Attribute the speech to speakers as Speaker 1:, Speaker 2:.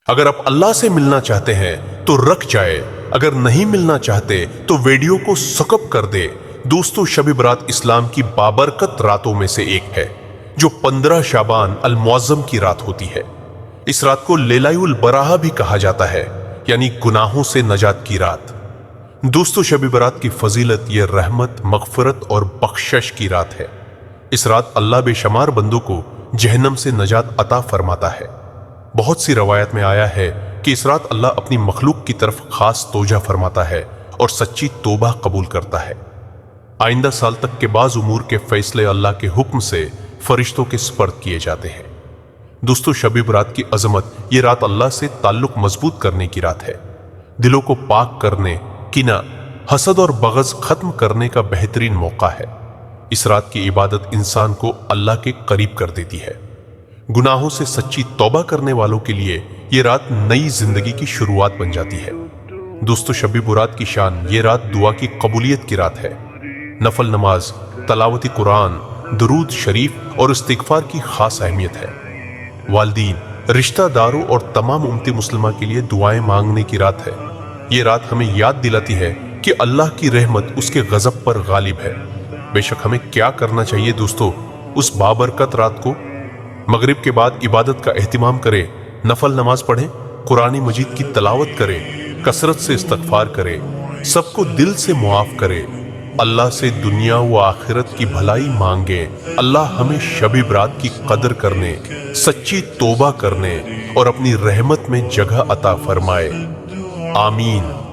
Speaker 1: اگر آپ اللہ سے ملنا چاہتے ہیں تو رکھ جائے، اگر نہیں ملنا چاہتے تو ویڈیو کو سکپ کر دے۔ دوستو، شب برات اسلام کی بابرکت راتوں میں سے ایک ہے جو 15 شعبان المعظم کی رات ہوتی ہے۔ اس رات کو لیلہ البراہ بھی کہا جاتا ہے، یعنی گناہوں سے نجات کی رات۔ دوستو، شب برات کی فضیلت یہ رحمت، مغفرت اور بخشش کی رات ہے۔ اس رات اللہ بے شمار بندوں کو جہنم سے نجات عطا فرماتا ہے۔ بہت سی روایت میں آیا ہے کہ اس رات اللہ اپنی مخلوق کی طرف خاص توجہ فرماتا ہے اور سچی توبہ قبول کرتا ہے۔ آئندہ سال تک کے بعض امور کے فیصلے اللہ کے حکم سے فرشتوں کے سپرد کیے جاتے ہیں۔ دوستو، شب برات کی عظمت، یہ رات اللہ سے تعلق مضبوط کرنے کی رات ہے، دلوں کو پاک کرنے، کینہ، حسد اور بغض ختم کرنے کا بہترین موقع ہے۔ اس رات کی عبادت انسان کو اللہ کے قریب کر دیتی ہے۔ گناہوں سے سچی توبہ کرنے والوں کے لیے یہ رات نئی زندگی کی شروعات بن جاتی ہے۔ دوستو، شب برات کی شان، یہ رات دعا کی قبولیت کی رات ہے۔ نفل نماز، تلاوت قرآن، درود شریف اور استغفار کی خاص اہمیت ہے۔ والدین، رشتہ داروں اور تمام امت مسلمہ کے لیے دعائیں مانگنے کی رات ہے۔ یہ رات ہمیں یاد دلاتی ہے کہ اللہ کی رحمت اس کے غضب پر غالب ہے۔ بے شک ہمیں کیا کرنا چاہیے دوستو؟ اس بابرکت رات کو مغرب کے بعد عبادت کا اہتمام کرے، نفل نماز پڑھیں، قرآن مجید کی تلاوت کرے، کثرت سے استغفار کرے، سب کو دل سے معاف کرے، اللہ سے دنیا و آخرت کی بھلائی مانگے۔ اللہ ہمیں شب برات کی قدر کرنے، سچی توبہ کرنے اور اپنی رحمت میں جگہ عطا فرمائے۔ آمین۔